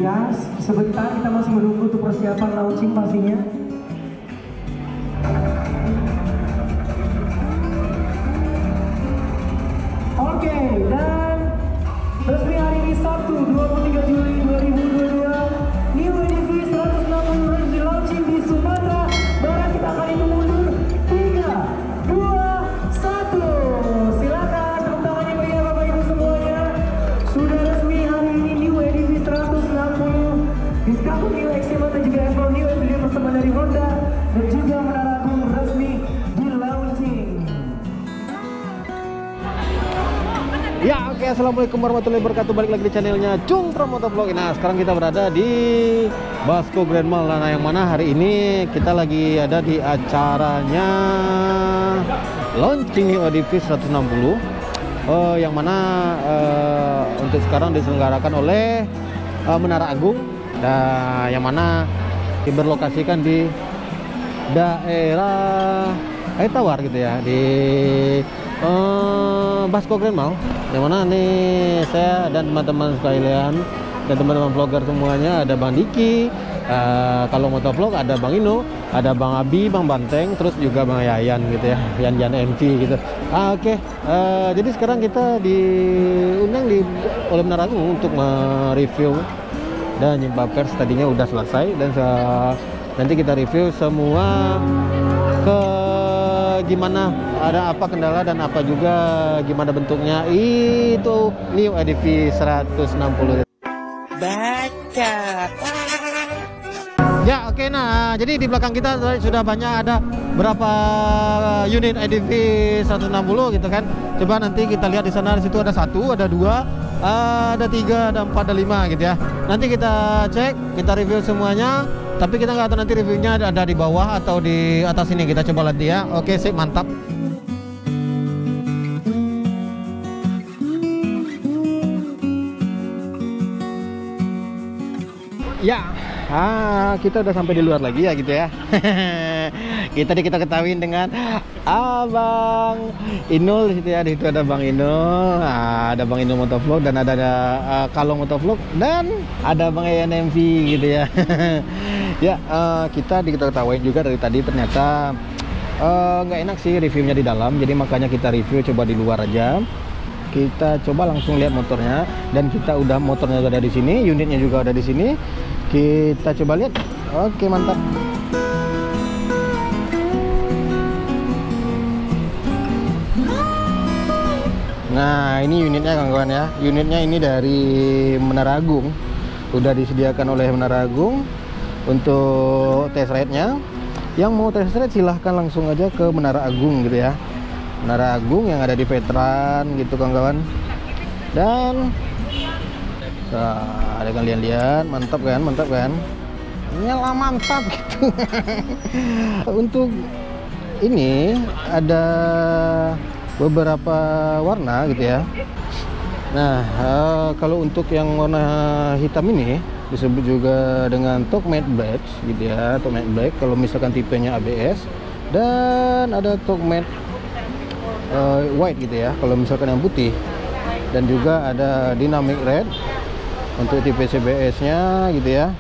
Ya, sebentar kita masih menunggu untuk persiapan launching pastinya. Oke, dan resmi hari ini Sabtu 23 Juli 2022 New EDV 160 Resi launching di Sumatera Barat. Kita akan hitung mundur 3, 2, 1. Silakan tepuk tangannya bagi Bapak Ibu semuanya. Sudah resmi hari ini New EDV 160 Discover New Exima dan juga Evo New EDV persembahan dari Honda dan juga Menara Agung resmi di launching. Ya, oke, assalamualaikum warahmatullahi wabarakatuh. Balik lagi di channelnya Cungtro Motovlog. Nah, sekarang kita berada di Basco Grand Mall. Nah, yang mana hari ini kita lagi ada di acaranya launching New EDV 160. Yang mana untuk sekarang diselenggarakan oleh Menara Agung. Nah, yang mana berlokasikan di daerah Air Tawar gitu ya, di Basco Grand Mall. Yang mana nih saya dan teman-teman sekalian dan teman-teman vlogger semuanya, ada Bang Diki, kalau motovlog ada Bang Ino, ada Bang Abi, Bang Banteng, terus juga Bang Yayan gitu ya, Yan NV gitu. Oke. Jadi sekarang kita diundang oleh Menara Agung untuk mereview dan jumpa pers. Tadinya udah selesai dan nanti kita review semua gimana, ada apa kendala dan apa juga gimana bentuknya itu New EDV 160. Baca. Ya, oke. Nah, jadi di belakang kita sudah banyak, ada berapa unit EDV 160 gitu kan. Coba nanti kita lihat di sana, di situ ada 1, ada 2, ada 3, ada 4, ada 5 gitu ya. Nanti kita cek, kita review semuanya. Tapi kita nggak tahu nanti reviewnya ada di bawah atau di atas ini. Kita coba lihat ya. Oke, sip, mantap. Ya, kita udah sampai di luar lagi ya gitu ya. Kita ketahuin dengan Abang Inul di situ ya. Di situ ada Bang Inul, ada Bang Inul Motovlog, dan ada Kalong Motovlog, dan ada Bang Yayan MV gitu ya. Ya, kita ketahuin juga dari tadi ternyata nggak enak sih reviewnya di dalam. Jadi makanya kita review coba di luar aja. Kita coba langsung lihat motornya, dan motornya udah ada di sini, unitnya juga ada di sini. Kita coba lihat. Oke, mantap. Nah, ini unitnya kawan-kawan ya. Unitnya ini dari Menara Agung. Udah disediakan oleh Menara Agung untuk test ride-nya. Yang mau test ride silahkan langsung aja ke Menara Agung gitu ya. Menara Agung yang ada di Veteran gitu kawan-kawan. Dan ada kalian lihat, mantap kan? Nyala mantap gitu. Untuk ini ada beberapa warna gitu ya. Nah, kalau untuk yang warna hitam ini disebut juga dengan Top Matte Black gitu ya, Top Matte Black kalau misalkan tipenya ABS, dan ada Top Matte White gitu ya kalau misalkan yang putih, dan juga ada Dynamic Red untuk tipe CBS-nya gitu ya.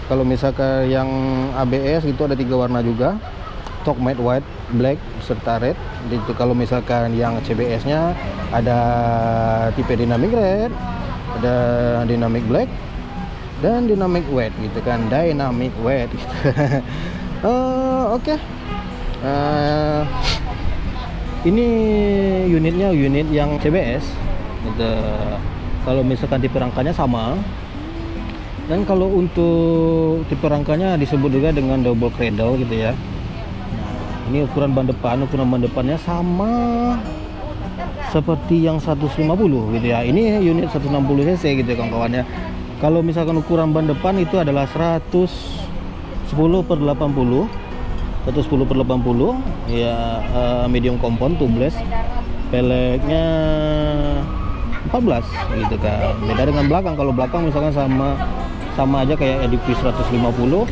Kalau misalkan yang ABS itu ada 3 warna juga, Top Matte White, Black serta Red. Itu kalau misalkan yang CBS-nya ada tipe Dynamic Red, ada Dynamic Black, dan Dynamic White gitu kan, Dynamic White gitu. Oke. Ini unitnya unit yang CBS gitu. Kalau misalkan tipe rangkanya sama, dan kalau untuk tipe rangkanya disebut juga dengan double cradle gitu ya. Nah, ini ukuran ban depannya sama seperti yang 150 gitu ya. Ini unit 160 cc gitu ya kawan-kawan ya. Kalau misalkan ukuran ban depan itu adalah 110/80 ya, medium compound tubeless, peleknya 14 gitu kan. Beda dengan belakang. Kalau belakang misalkan sama aja kayak EDV 150,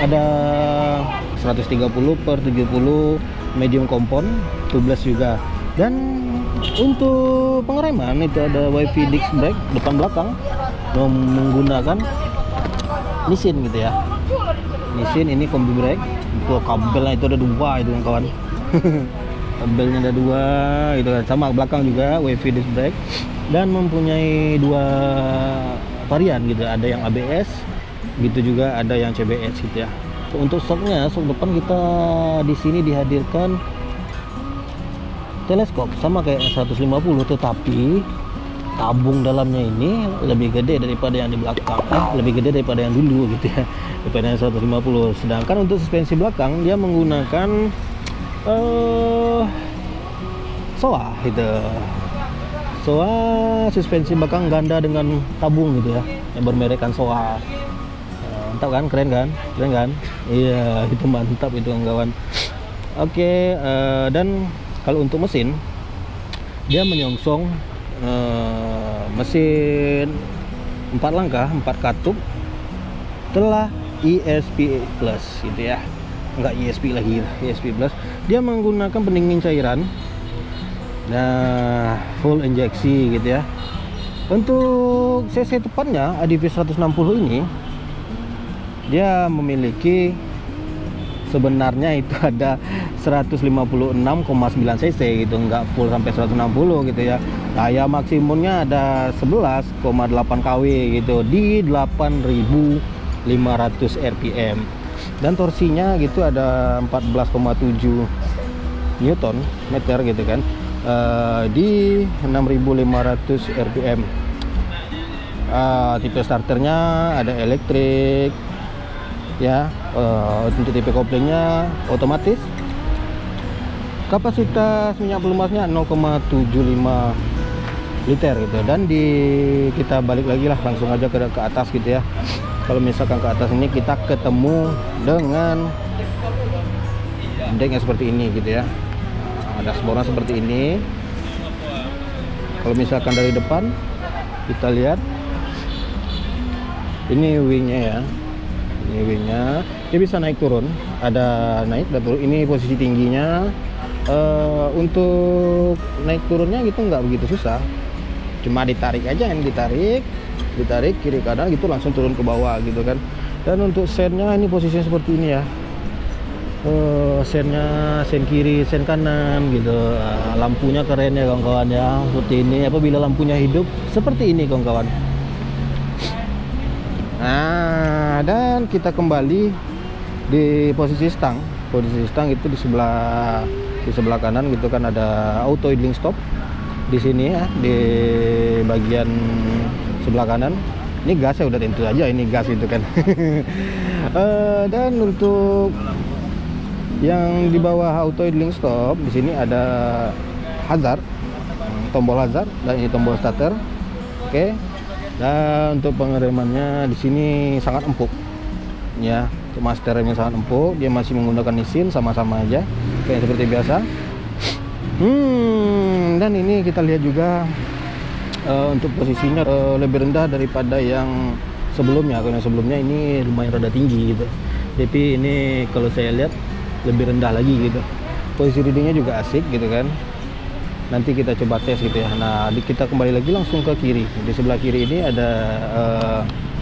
ada 130/70 medium compound tubeless juga. Dan untuk pengereman itu ada WiFi disc brake depan belakang menggunakan Nissin gitu ya. Nissin ini kombi brake. Itu kabelnya itu ada 2 itu kawan. Kabelnya ada 2 itu kan. Sama belakang juga wavy disc brake dan mempunyai 2 varian gitu. Ada yang ABS gitu juga ada yang CBS gitu ya. Untuk shocknya, shock depan kita di sini dihadirkan teleskop sama kayak 150, tetapi tabung dalamnya ini lebih gede daripada yang di belakang, lebih gede daripada yang dulu gitu ya, daripada yang 150. Sedangkan untuk suspensi belakang dia menggunakan SOA gitu. SOA suspensi belakang ganda dengan tabung gitu ya, yang bermerekkan SOA. Mantap kan, keren kan? Iya, itu mantap itu kawan. Oke, dan kalau untuk mesin dia menyongsong mesin 4 langkah 4 katup telah ESP Plus gitu ya, enggak ESP lagi, ESP Plus. Dia menggunakan pendingin cairan, nah full injeksi gitu ya. Untuk cc tepatnya ADV 160 ini dia memiliki, sebenarnya itu ada 156,9 cc gitu, nggak full sampai 160 gitu ya. Daya maksimumnya ada 11,8 kW gitu di 8.500 rpm, dan torsinya gitu ada 14,7 Newton meter gitu kan, di 6.500 rpm. Tipe starternya ada elektrik ya. Untuk tipe koplingnya otomatis. Kapasitas minyak pelumasnya 0,75 liter gitu. Dan kita balik lagi lah, langsung aja ke atas gitu ya. Kalau misalkan ke atas ini kita ketemu dengan deck yang seperti ini gitu ya. Dashboardnya seperti ini. Kalau misalkan dari depan kita lihat ini wingnya ya. Ini wingnya, dia bisa naik turun, ada naik dan turun. Ini posisi tingginya. Untuk naik turunnya gitu nggak begitu susah, cuma ditarik aja, yang ditarik kiri kanan gitu langsung turun ke bawah gitu kan. Dan untuk sennya ini posisinya seperti ini ya. Sennya sen kiri, sen kanan gitu. Lampunya keren ya kawan-kawan ya, seperti ini. Apabila lampunya hidup seperti ini kawan-kawan. Nah, dan kita kembali di posisi stang. Posisi stang itu di sebelah kanan gitu kan, ada auto idling stop di sini ya, di bagian sebelah kanan. Ini gasnya udah tentu aja ini gas itu kan. Dan untuk yang di bawah auto idling stop di sini ada hazard, tombol hazard, dan ini tombol starter. Oke. Dan untuk pengeremannya di sini sangat empuk ya. Untuk master remnya sangat empuk, dia masih menggunakan Nissin, sama-sama aja kayak seperti biasa. Dan ini kita lihat juga untuk posisinya lebih rendah daripada yang sebelumnya. Karena sebelumnya ini lumayan rada tinggi gitu, tapi ini kalau saya lihat lebih rendah lagi gitu. Posisi readingnya juga asik gitu kan. Nanti kita coba tes gitu ya. Nah, kita kembali lagi langsung ke kiri. Di sebelah kiri ini ada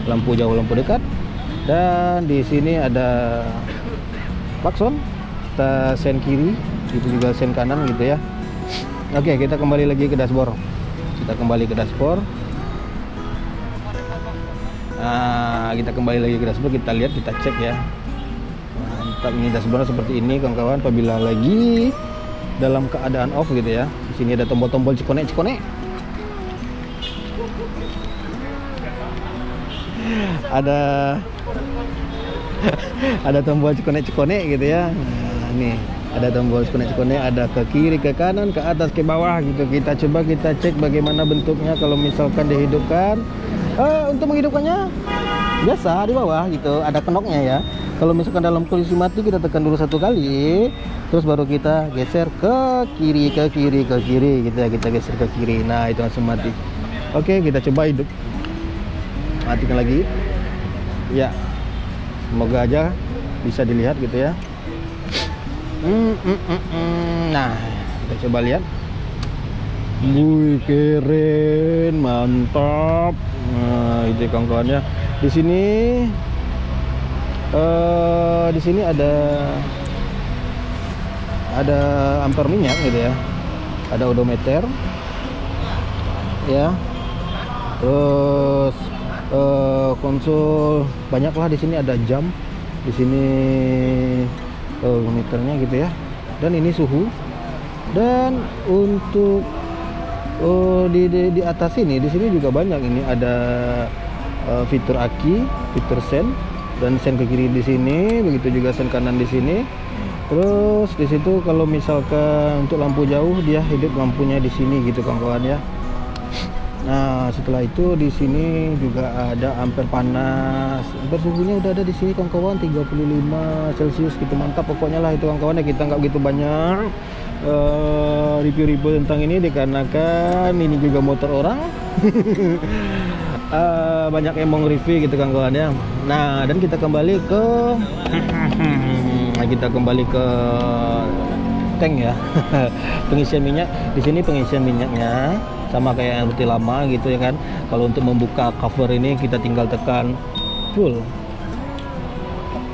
lampu jauh, lampu dekat, dan di sini ada klakson. Kita sen kiri, itu juga sen kanan gitu ya. Oke, kita kembali lagi ke dashboard. Nah, kita kembali lagi ke dashboard. Kita lihat, kita cek ya. Mantap, ini dashboard seperti ini kawan-kawan. Apabila lagi dalam keadaan off gitu ya. Di sini ada tombol-tombol cikonek. Ada tombol cikonek gitu ya. Nah, nih ada tombol cikonek, ada ke kiri, ke kanan, ke atas, ke bawah gitu. Kita coba kita cek bagaimana bentuknya kalau misalkan dihidupkan. Untuk menghidupkannya biasa di bawah gitu, ada knopnya ya. Kalau misalkan dalam kondisi mati, kita tekan dulu 1 kali, terus baru kita geser ke kiri gitu ya. Kita geser ke kiri, nah itu langsung mati. Oke, kita coba hidup, matikan lagi ya. Semoga aja bisa dilihat gitu ya. Nah, kita coba lihat. Wih, keren, mantap. Nah, itu kawan-kawannya. Di sini Di sini ada ampere minyak gitu ya, ada odometer ya, terus konsol banyak lah. Di sini ada jam, di sini meternya gitu ya, dan ini suhu. Dan untuk di atas ini, di sini juga banyak. Ini ada fitur aki, fitur sen, dan sen ke kiri di sini, begitu juga sen kanan di sini. Terus di situ kalau misalkan untuk lampu jauh, dia hidup lampunya di sini gitu kawan-kawan ya. Nah, setelah itu di sini juga ada ampere panas. Ampere suhunya udah ada di sini kawan-kawan, 35 Celcius gitu. Mantap pokoknya lah itu kawan-kawan ya. Kita nggak begitu banyak review-review tentang ini dikarenakan ini juga motor orang. Banyak yang mau review gitu kawan-kawan ya. Nah, dan kita kembali ke tank ya. Pengisian minyak di sini, pengisian minyaknya sama kayak yang seperti lama gitu ya kan. Kalau untuk membuka cover ini kita tinggal tekan full.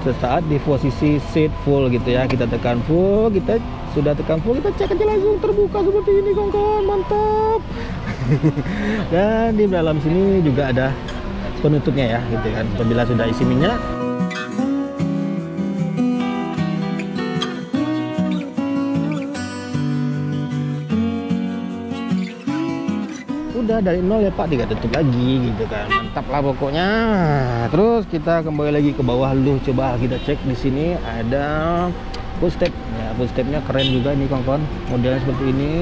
Sesaat di posisi seat full gitu ya, kita tekan full, kita sudah tekan full, kita cek aja langsung terbuka seperti ini kawan-kawan. Mantap. Dan di dalam sini juga ada penutupnya ya gitu kan, apabila sudah isi minyak. Udah dari nol ya Pak, tidak tutup lagi gitu kan. Mantap lah pokoknya. Terus kita kembali lagi ke bawah dulu, coba kita cek. Di sini ada footstep ya, footstepnya keren juga nih kawan-kawan, modelnya seperti ini.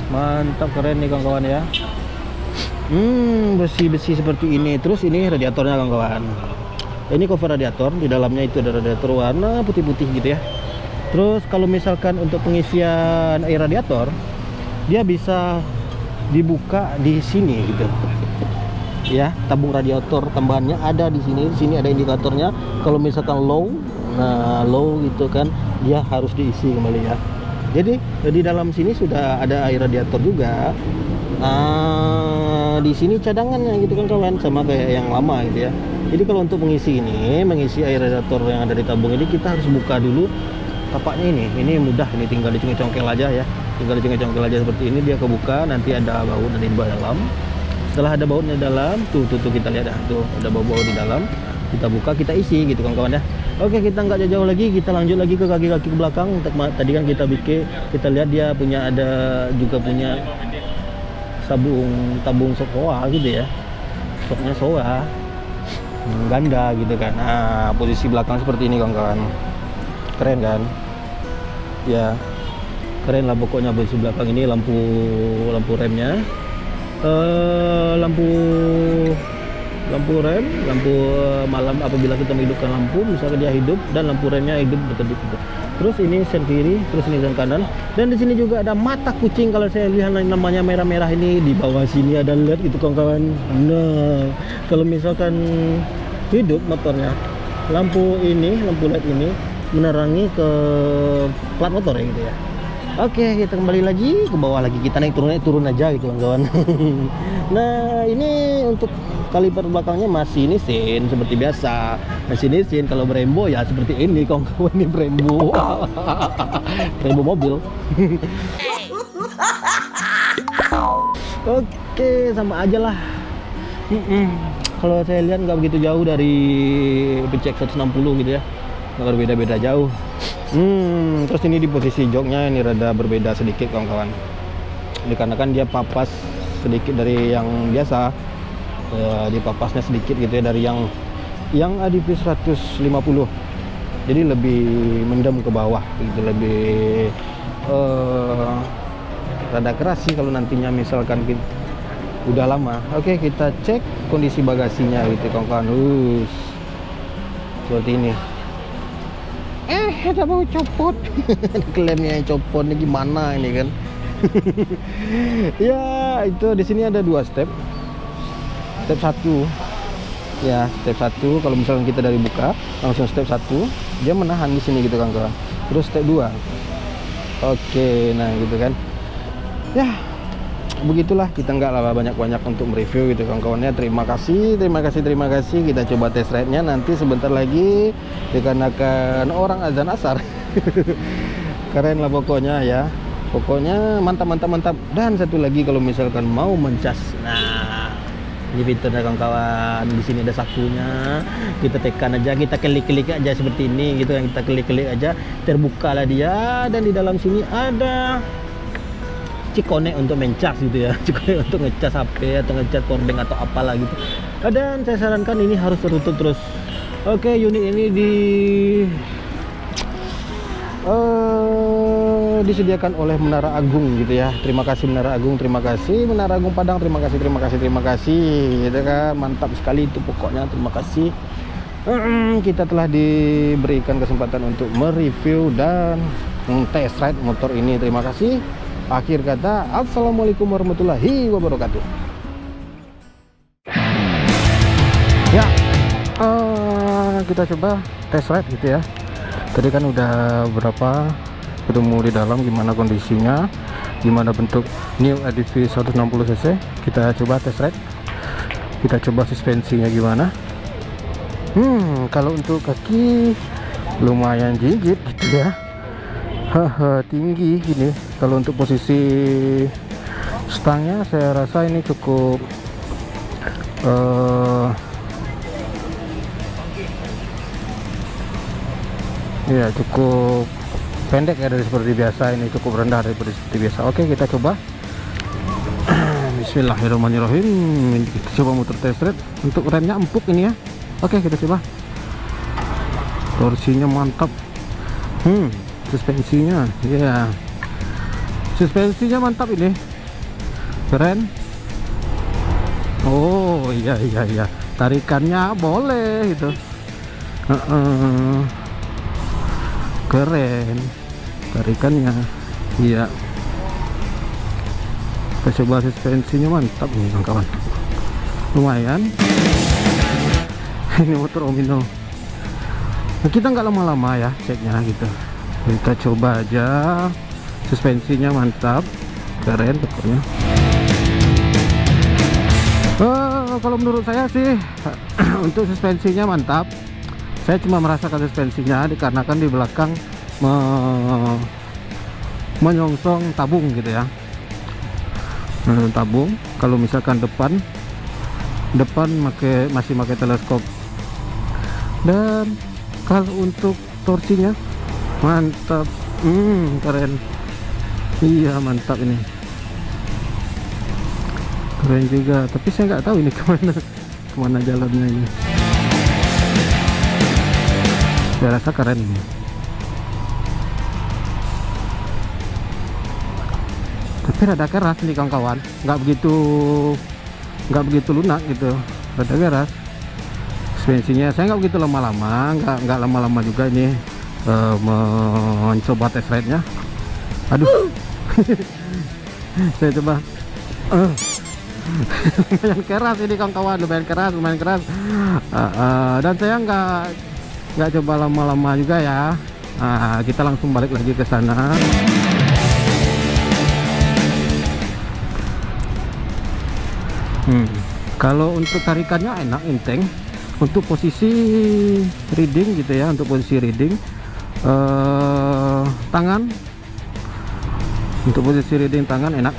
Mantap, keren nih kawan-kawan ya. Bersih-bersih seperti ini. Terus ini radiatornya kawan-kawan. Ini cover radiator, di dalamnya itu ada radiator warna putih-putih gitu ya. Terus kalau misalkan untuk pengisian air radiator, dia bisa dibuka di sini gitu ya. Tabung radiator tambahannya ada di sini. Di sini ada indikatornya. Kalau misalkan low, nah low gitu kan, dia harus diisi kembali ya. Jadi di dalam sini sudah ada air radiator juga. Di sini cadangannya gitu kan kawan, sama kayak yang lama gitu ya. Jadi kalau untuk mengisi air radiator yang ada di tabung ini, kita harus buka dulu kapaknya ini. Ini mudah, ini tinggal dicongkel aja ya. Tinggal dicongkel aja seperti ini, dia kebuka. Nanti ada baut di dalam. Setelah ada bautnya dalam, tuh kita lihat ya, tuh ada baut di dalam. Kita buka, kita isi gitu kawan-kawan ya. Oke, kita nggak jauh-jauh lagi, kita lanjut lagi ke kaki-kaki ke belakang. Tadi kan kita lihat dia punya, ada juga punya tabung sokoa gitu ya. Soknya soa ganda gitu kan. Nah, posisi belakang seperti ini kawan-kawan. Keren kan? Ya, keren lah pokoknya. Posisi belakang ini lampu remnya, lampu rem, lampu malam apabila kita menghidupkan lampu, misalkan dia hidup dan lampu remnya hidup berkedip gitu. Terus ini sen kiri, terus ini sen kanan, dan di sini juga ada mata kucing. Kalau saya lihat namanya merah-merah ini, di bawah sini ada LED gitu kawan-kawan. Nah, kalau misalkan hidup motornya, lampu LED ini menerangi ke plat motor ya gitu ya. Oke, kita kembali lagi ke bawah lagi, kita naik turun aja gitu kawan-kawan. Nah, ini untuk kaliper belakangnya masih ini sin seperti biasa. Masih ini sin, kalau Brembo ya seperti ini kawan-kawan, ini Brembo. Brembo mobil. Oke, sama aja lah. Kalau saya lihat nggak begitu jauh dari PCX 160 gitu ya. Nggak berbeda-beda jauh. Terus ini di posisi joknya ini rada berbeda sedikit kawan-kawan. Dikarenakan dia papas sedikit dari yang biasa. Di papasnya sedikit gitu ya, dari yang ADV 150. Jadi lebih mendem ke bawah gitu, lebih rada keras sih kalau nantinya misalkan udah lama. Oke, kita cek kondisi bagasinya gitu kawan-kawan. Seperti ini. Ada mau copot. Klaimnya copot ini gimana ini kan? Ya, itu di sini ada 2 step. Step 1. Ya, step 1 kalau misalkan kita dari buka, langsung step 1, dia menahan di sini gitu kawan-kawan. Terus step 2. Oke, nah gitu kan. Ya. begitulah, kita nggak lah banyak-banyak untuk mereview gitu kawan-kawannya. Terima kasih. Kita coba test ride-nya nanti sebentar lagi dikarenakan orang azan asar. Keren lah pokoknya ya. Pokoknya mantap. Dan satu lagi, kalau misalkan mau mencas, nah ini fiturnya kawan-kawan. Di sini ada sakunya, kita tekan aja, kita klik-klik aja seperti ini gitu kan, kita klik-klik aja, terbukalah dia. Dan di dalam sini ada cikonek untuk mencas gitu ya, cikonek untuk ngecas HP atau ngecas kordeng atau apalah gitu. Dan saya sarankan ini harus tertutup terus. Oke, unit ini disediakan oleh Menara Agung gitu ya. Terima kasih Menara Agung, terima kasih Menara Agung Padang, terima kasih gitu kan. Mantap sekali itu pokoknya, terima kasih. Kita telah diberikan kesempatan untuk mereview dan test ride motor ini. Terima kasih. Akhir kata, assalamualaikum warahmatullahi wabarakatuh. Ya, kita coba test ride gitu ya. Tadi kan udah berapa ketemu di dalam, gimana kondisinya, gimana bentuk new ADV 160cc. Kita coba test ride, kita coba suspensinya gimana. Kalau untuk kaki lumayan jinjit gitu ya, tinggi gini. Kalau untuk posisi stangnya saya rasa ini cukup ya cukup pendek ya, dari seperti biasa. Ini cukup rendah daripada seperti biasa. Oke, kita coba. Bismillahirrahmanirrahim. Kita coba muter test ride. Untuk remnya empuk ini ya. Oke, kita coba. Torsinya mantap. Suspensinya ya, suspensinya mantap ini, keren. Oh iya, tarikannya boleh gitu. Keren tarikannya. Iya, kita coba suspensinya, mantap nih kawan-kawan, lumayan. Ini motor Omino. Nah, kita nggak lama-lama ya ceknya gitu, kita coba aja. Suspensinya mantap, keren pokoknya. Kalau menurut saya sih untuk suspensinya mantap. Saya cuma merasakan suspensinya dikarenakan di belakang menyongsong tabung gitu ya. Tabung. Kalau misalkan depan masih pakai teleskop. Dan kalau untuk torsinya mantap, keren. Iya, mantap ini, keren juga. Tapi saya nggak tahu ini kemana jalannya ini. Saya rasa keren ini. Tapi rada keras nih kawan-kawan, nggak begitu lunak gitu, rada keras. Suspensinya saya nggak begitu lama-lama, nggak lama-lama juga ini mencoba test ride-nya. Aduh, saya coba. Lumayan keras ini kawan-kawan, lumayan keras. Dan saya nggak coba lama-lama juga ya. Kita langsung balik lagi ke sana. Kalau untuk tarikannya enak, enteng. Untuk posisi reading gitu ya, untuk posisi reading tangan, untuk posisi reading tangan enak.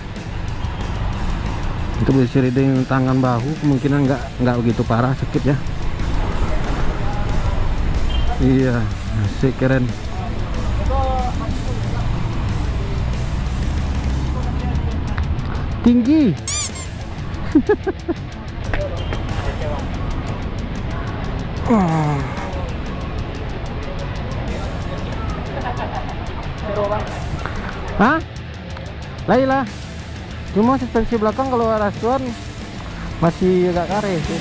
Untuk posisi reading tangan bahu kemungkinan nggak begitu parah, sakit ya. Iya, masih keren. Tinggi. Hah? Lailah. Cuma suspensi belakang kalau rasuan masih agak kare sih.